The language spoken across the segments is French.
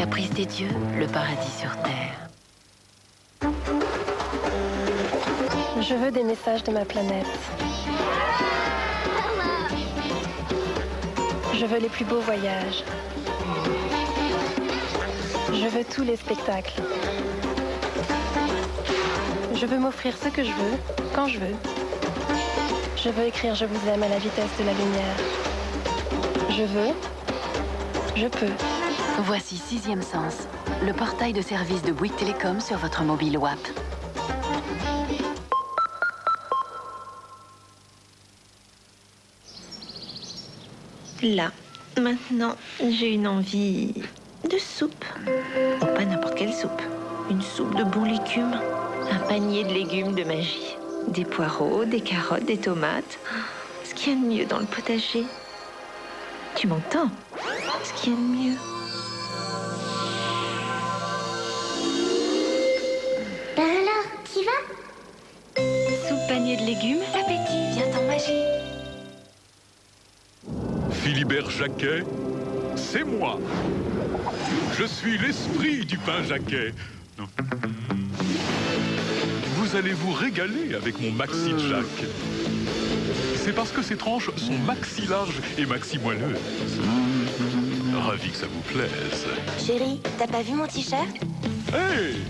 caprice des dieux, le paradis sur terre. Je veux des messages de ma planète. Je veux les plus beaux voyages. Je veux tous les spectacles. Je veux m'offrir ce que je veux, quand je veux. Je veux écrire « Je vous aime » à la vitesse de la lumière. Je veux, je peux. Voici Sixième Sens, le portail de service de Bouygues Télécom sur votre mobile WAP. Là, maintenant, j'ai une envie de soupe. Oh, pas n'importe quelle soupe. Une soupe de bons légumes. Un panier de légumes de magie. Des poireaux, des carottes, des tomates. Ce qu'il y a de mieux dans le potager. Tu m'entends? Ce qu'il y a de mieux. Ben alors, t'y vas? Soupe panier de légumes, l'appétit vient en magie. Philibert Jacquet, c'est moi. Je suis l'esprit du pain Jacquet. Vous allez vous régaler avec mon maxi Jack. C'est parce que ces tranches sont maxi larges et maxi moelleuses. Ravi que ça vous plaise. Chérie, t'as pas vu mon t-shirt? Hey!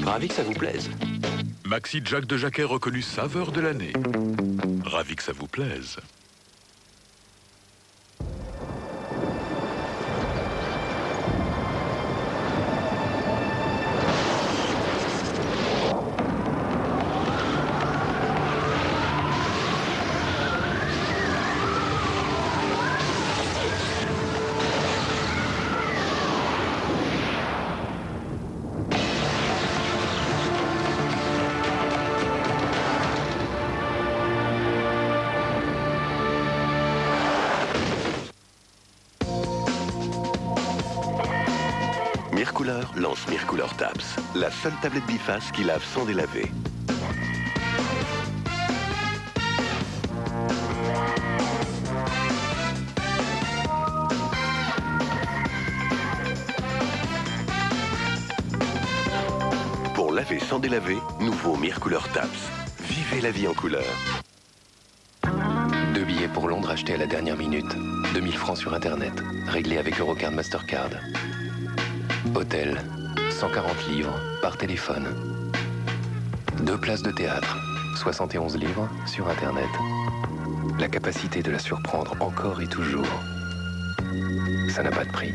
Ravi que ça vous plaise. Maxi Jack de Jacquet reconnu saveur de l'année. Ravi que ça vous plaise. Mircouleur lance Mircouleur Taps, la seule tablette biface qui lave sans délaver. Pour laver sans délaver, nouveau Mircouleur Taps. Vivez la vie en couleur. 2 billets pour Londres achetés à la dernière minute. 2000 francs sur Internet. Réglé avec Eurocard Mastercard. Hôtel, 140 livres par téléphone. 2 places de théâtre, 71 livres sur Internet. La capacité de la surprendre encore et toujours. Ça n'a pas de prix.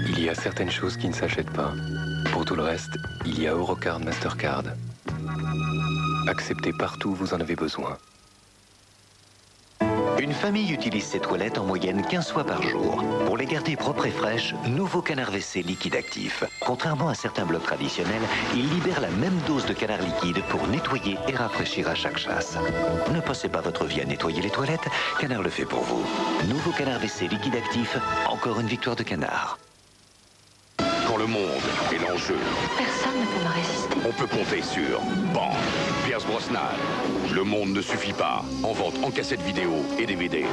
Il y a certaines choses qui ne s'achètent pas. Pour tout le reste, il y a Eurocard Mastercard. Acceptez partout où vous en avez besoin. Une famille utilise ses toilettes en moyenne 15 fois par jour. Pour les garder propres et fraîches, nouveau canard WC liquide actif. Contrairement à certains blocs traditionnels, il libère la même dose de canard liquide pour nettoyer et rafraîchir à chaque chasse. Ne passez pas votre vie à nettoyer les toilettes, Canard le fait pour vous. Nouveau canard WC liquide actif, encore une victoire de Canard. Quand le monde est l'enjeu, Personne ne peut me résister. on peut compter sur BAM, Pierce Brosnan. Le monde ne suffit pas. En vente en cassette vidéo et DVD.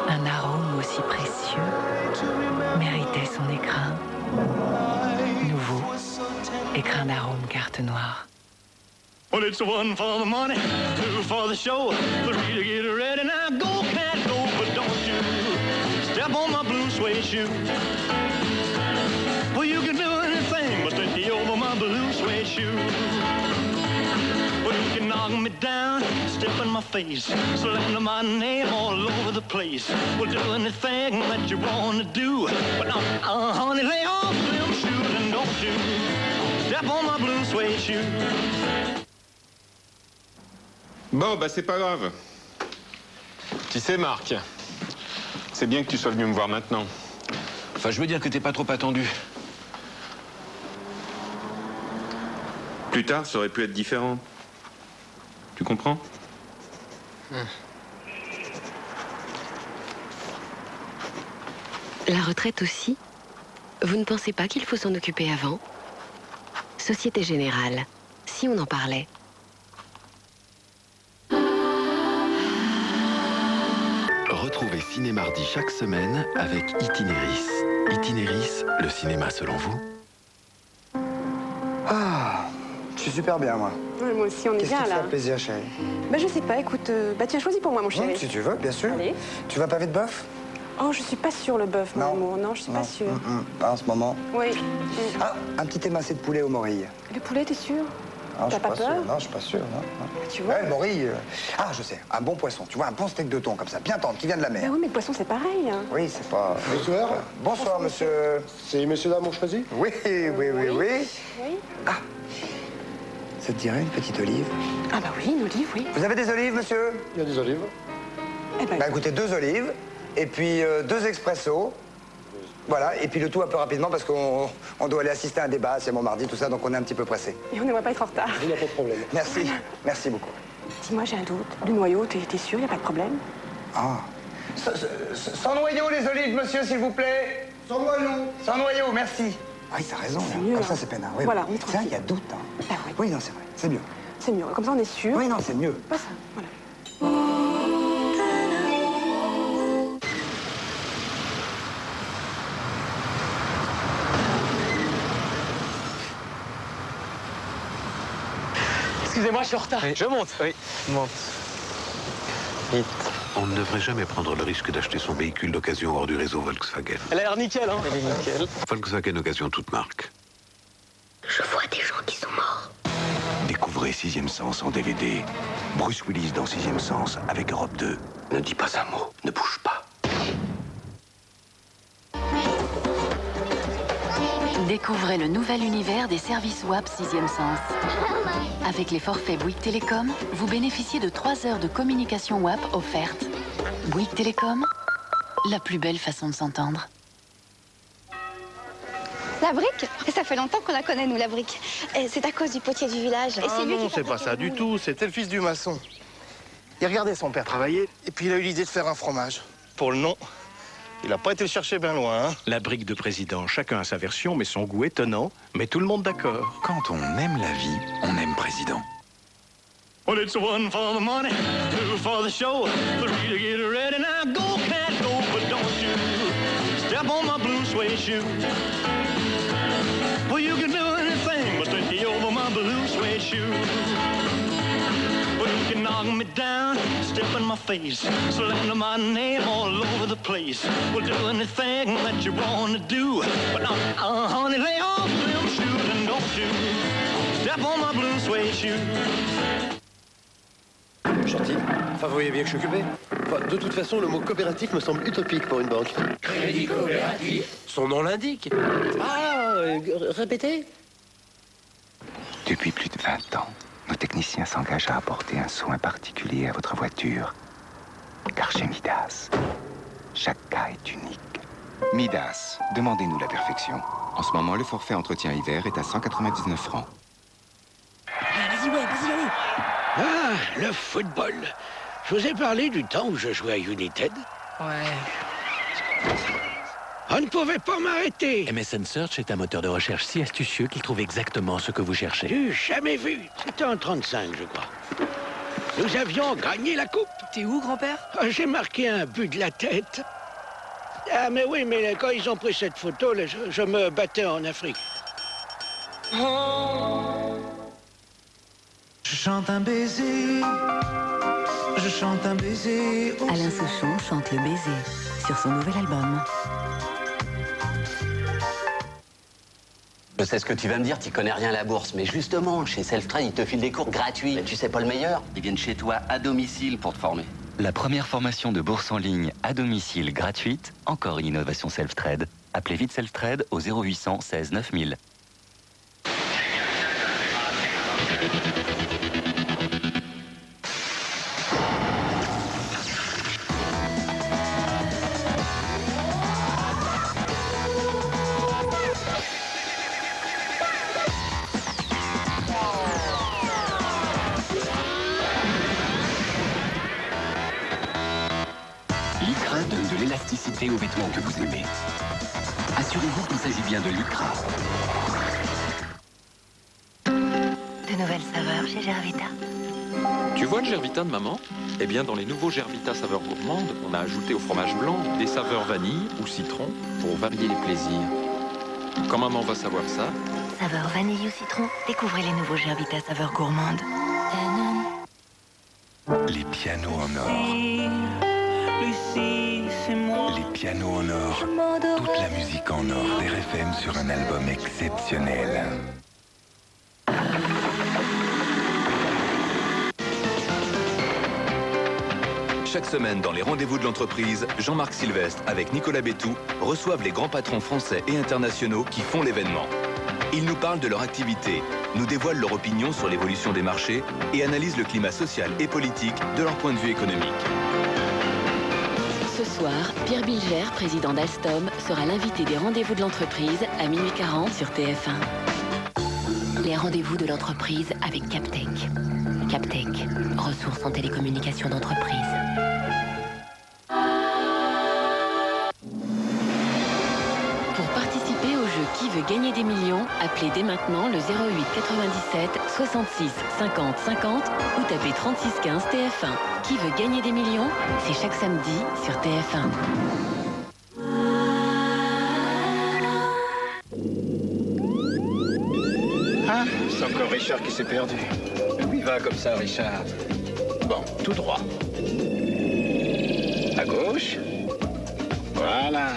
Un arôme aussi précieux méritait son écrin. Nouveau, écrin d'arôme carte noire. Well, it's 1 for the money, 2 for the show, 3 to get ready. Now go, cat, go, but don't you step on my blue suede shoe. Well, you can do anything but take you over my blue suede shoe. Well, you can knock me down, step in my face, slander my name all over the place. Well, do anything that you want to do, but honey, lay off them shoes and don't you step on my blue suede shoe. Bon, bah c'est pas grave. Tu sais, Marc, c'est bien que tu sois venu me voir maintenant. Enfin, je veux dire que t'es pas trop attendu. Plus tard, ça aurait pu être différent. Tu comprends? La retraite aussi. Vous ne pensez pas qu'il faut s'en occuper avant? Société Générale, si on en parlait. Retrouvez Ciné-Mardi chaque semaine avec Itinéris. Itinéris, le cinéma selon vous? Ah, je suis super bien, moi. Ouais, moi aussi, on est bien, là. Qu'est-ce qui te fait plaisir, chérie? Bah, je sais pas, écoute, tiens, choisis pour moi, mon chéri. Si tu veux, bien sûr. Allez. Tu vas pavé de bœuf? Oh, je suis pas sûre, le bœuf, mon amour. Non, je suis pas sûre. Pas en ce moment. Oui. Ah, un petit émincé de poulet aux morilles. Le poulet, t'es sûr? T'as pas peur? sûr. Non, je suis pas sûr. Non. Tu vois? Ouais, le morille. Ah, je sais, un bon poisson. Tu vois, un bon steak de thon, comme ça, bien tendre, qui vient de la mer. Bah oui, mais le poisson, c'est pareil. Hein. Oui, c'est pas... Bonsoir. Bonsoir, monsieur. C'est messieurs dames ont choisi? Oui. Oui. Ah, ça te dirait une petite olive? Ah bah oui, une olive, oui. Vous avez des olives, monsieur? Il y a des olives. Eh ben, Bah écoutez, 2 olives, et puis 2 expressos. Voilà, et puis le tout un peu rapidement parce qu'on doit aller assister à un débat, c'est mon mardi, tout ça, donc on est un petit peu pressé. Et on n'aimerait pas être en retard. Il n'y a pas de problème. Merci, merci beaucoup. Dis-moi, j'ai un doute. Le noyau, t'es sûr, y a pas de problème? Ah. Sans noyau, les olives, monsieur, s'il vous plaît. Sans noyau. Sans noyau, merci. Ah oui, t'as raison. C'est là. mieux, Comme hein. ça, c'est peinard. Oui, Voilà, oui. on est tranquille. Ça, il y a doute. Hein. Ah oui. Oui, non, c'est vrai. C'est mieux. C'est mieux. Comme ça, on est sûr. Oui, non, c'est mieux. Pas ça, voilà. Excusez-moi, je suis en retard. Oui. Je monte. Oui, monte. Vite. On ne devrait jamais prendre le risque d'acheter son véhicule d'occasion hors du réseau Volkswagen. Elle a l'air nickel, hein? Elle est nickel. Volkswagen Occasion toute marque. Je vois des gens qui sont morts. Découvrez Sixième Sens en DVD. Bruce Willis dans Sixième Sens avec Europe 2. Ne dis pas un mot, ne bouge pas. Découvrez le nouvel univers des services WAP 6e Sens. Avec les forfaits Bouygues Télécom, vous bénéficiez de 3 heures de communication WAP offertes. Bouygues Télécom, la plus belle façon de s'entendre. La brique? Ça fait longtemps qu'on la connaît, nous, la brique. C'est à cause du potier du village. Ah non, c'est pas ça du tout. C'était le fils du maçon. Il regardait son père travailler, et puis il a eu l'idée de faire un fromage. Pour le nom, il n'a pas été le chercher bien loin, hein. La brique de président, chacun a sa version, mais son goût étonnant, mais tout le monde d'accord. Quand on aime la vie, on aime président. Well, it's 1 for the money, 2 for the show, 3 to get ready. Now go, cat, go, but don't you step on my blue suede shoe. Well, you can do anything but take you over my blue suede shoe. Well, you can knock me down, step in my face, slander my name all over the place. Well, do anything that you want to do, but honey, lay off them shoes and don't you step on my blue suede shoe. Gentil. Enfin, vous voyez bien que je suis occupé. Enfin, de toute façon, le mot coopératif me semble utopique pour une banque. Crédit coopératif. Son nom l'indique. Ah, répétez. Depuis plus de 20 ans, nos techniciens s'engagent à apporter un soin particulier à votre voiture. Car chez Midas, chaque cas est unique. Midas, demandez-nous la perfection. En ce moment, le forfait entretien hiver est à 199 francs. Vas-y, allez. Ah, le football. Je vous ai parlé du temps où je jouais à United. Ouais. On ne pouvait pas m'arrêter. MSN Search est un moteur de recherche si astucieux qu'il trouve exactement ce que vous cherchez. Du jamais vu. C'était en 35, je crois. Nous avions gagné la coupe. T'es où, grand-père? J'ai marqué un but de la tête. Ah, mais oui, mais quand ils ont pris cette photo, là, je me battais en Afrique. Je chante un baiser, je chante un baiser. Alain Souchon chante le baiser sur son nouvel album. Je sais ce que tu vas me dire, tu connais rien à la bourse. Mais justement, chez Selftrade, ils te filent des cours gratuits. Mais tu sais pas le meilleur? Ils viennent chez toi à domicile pour te former. La première formation de bourse en ligne à domicile gratuite, encore une innovation Selftrade. Appelez vite Selftrade au 0800 16 9000. Lycra donne de l'élasticité aux vêtements que vous aimez. Assurez-vous qu'il s'agit bien de Lycra. De nouvelles saveurs chez Gervita. Tu vois le Gervita de maman? Eh bien, dans les nouveaux Gervita saveurs gourmandes, on a ajouté au fromage blanc des saveurs vanille ou citron pour varier les plaisirs. Quand maman va savoir ça... Saveur vanille ou citron, découvrez les nouveaux Gervita saveurs gourmandes. Les pianos en or. Les pianos en or. Toute la musique en or d'RFM sur un album exceptionnel. Chaque semaine, dans les rendez-vous de l'entreprise, Jean-Marc Sylvestre, avec Nicolas Bétou, reçoivent les grands patrons français et internationaux qui font l'événement. Ils nous parlent de leur activité, nous dévoilent leur opinion sur l'évolution des marchés et analysent le climat social et politique de leur point de vue économique. Ce soir, Pierre Bilger, président d'Alstom, sera l'invité des rendez-vous de l'entreprise à minuit 40 sur TF1. Les rendez-vous de l'entreprise avec Captec. Captec, ressources en télécommunications d'entreprise. Pour participer au jeu Qui veut gagner des millions, appelez dès maintenant le 08 97 66 50 50 ou tapez 36 15 TF1. Qui veut gagner des millions? C'est chaque samedi sur TF1. Ah, c'est encore Richard qui s'est perdu. Où il va comme ça, Richard? Bon, tout droit. À gauche. Voilà.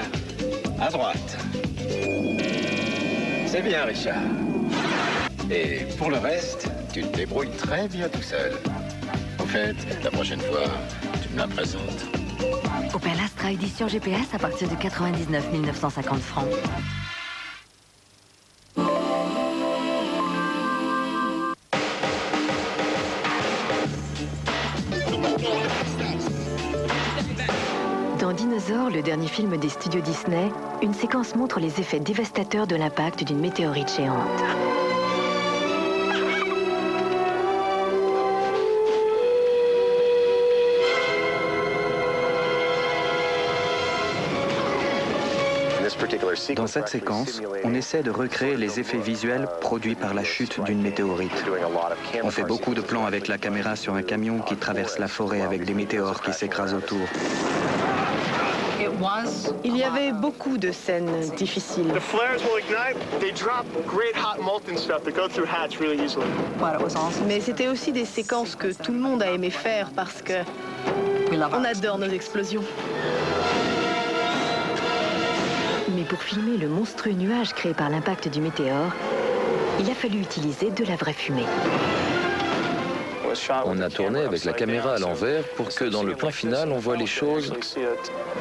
À droite. C'est bien, Richard. Et pour le reste, tu te débrouilles très bien tout seul. Au fait, la prochaine fois, tu me la présentes. Opel Astra édition GPS à partir de 99 950 francs. Dans Dinosaure, le dernier film des studios Disney, une séquence montre les effets dévastateurs de l'impact d'une météorite géante. Dans cette séquence, on essaie de recréer les effets visuels produits par la chute d'une météorite. On fait beaucoup de plans avec la caméra sur un camion qui traverse la forêt avec des météores qui s'écrasent autour. Il y avait beaucoup de scènes difficiles. Mais c'était aussi des séquences que tout le monde a aimé faire parce que on adore nos explosions. Mais pour filmer le monstrueux nuage créé par l'impact du météore, il a fallu utiliser de la vraie fumée. On a tourné avec la caméra à l'envers pour que dans le plan final, on voit les choses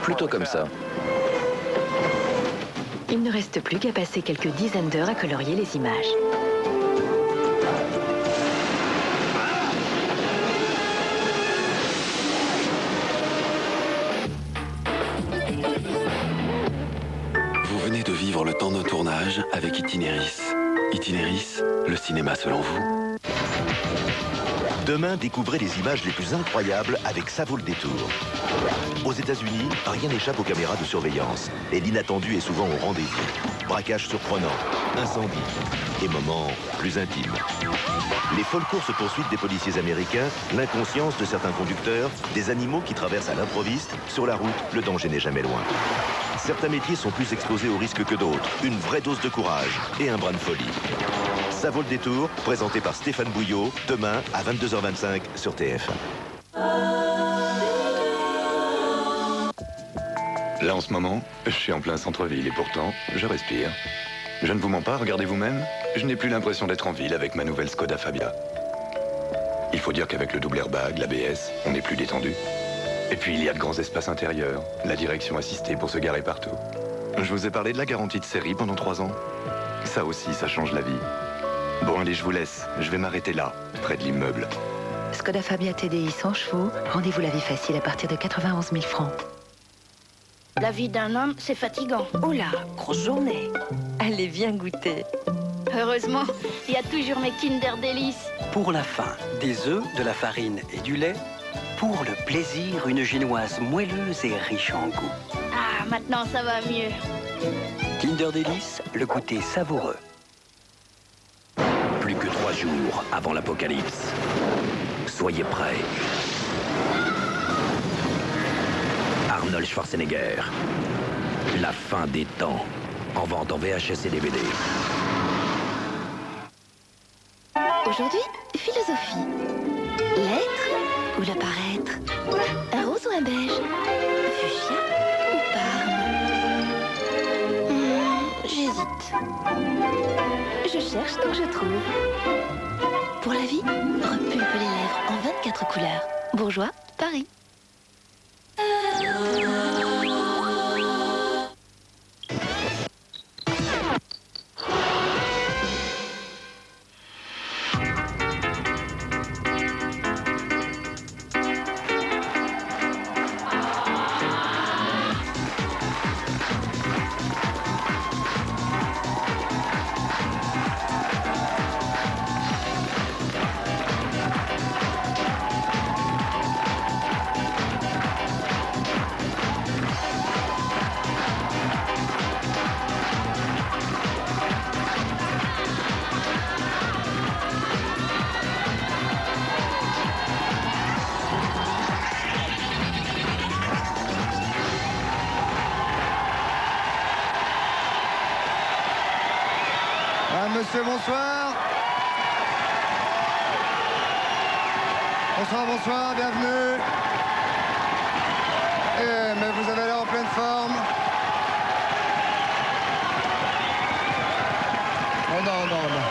plutôt comme ça. Il ne reste plus qu'à passer quelques dizaines d'heures à colorier les images. Vous venez de vivre le temps d'un tournage avec Itinéris. Itinéris, le cinéma selon vous. Demain, découvrez les images les plus incroyables avec Ça vaut le détour. Aux États-Unis, rien n'échappe aux caméras de surveillance. Et l'inattendu est souvent au rendez-vous. Braquage surprenant, incendie et moments plus intimes. Les folles courses-poursuites des policiers américains, l'inconscience de certains conducteurs, des animaux qui traversent à l'improviste. Sur la route, le danger n'est jamais loin. Certains métiers sont plus exposés aux risques que d'autres. Une vraie dose de courage et un brin de folie. Ça vaut le détour, présenté par Stéphane Bouillot, demain à 22h25 sur TF1. Là, en ce moment, je suis en plein centre-ville et pourtant, je respire. Je ne vous mens pas, regardez vous-même. Je n'ai plus l'impression d'être en ville avec ma nouvelle Skoda Fabia. Il faut dire qu'avec le double airbag, l'ABS, on est plus détendu. Et puis, il y a de grands espaces intérieurs, la direction assistée pour se garer partout. Je vous ai parlé de la garantie de série pendant 3 ans. Ça aussi, ça change la vie. Bon, allez, je vous laisse. Je vais m'arrêter là, près de l'immeuble. Skoda Fabia TDI 100 chevaux, rendez-vous la vie facile à partir de 91 000 francs. La vie d'un homme, c'est fatigant. Oh là, grosse journée. Allez, viens goûter. Heureusement, il y a toujours mes Kinder Délices. Pour la faim, des œufs, de la farine et du lait. Pour le plaisir, une génoise moelleuse et riche en goût. Ah, maintenant ça va mieux. Kinder Délices, le goûter savoureux. Plus que 3 3 jours avant l'apocalypse. Soyez prêts. Arnold Schwarzenegger. La fin des temps. En vente en VHS et DVD. Aujourd'hui, philosophie. L'être ou le paraître? Un rose ou un beige? Fuchsia ou parme? J'hésite. Je cherche donc je trouve. Pour la vie, repulpe les lèvres en 24 couleurs. Bourgeois, Paris. Monsieur, bonsoir. Bonsoir, bonsoir, bienvenue. Mais vous avez l'air en pleine forme. Oh non, non, non.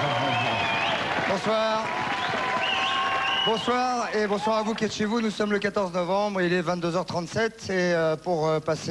Bonsoir. Bonsoir et bonsoir à vous qui êtes chez vous. Nous sommes le 14 novembre, il est 22h37 et pour passer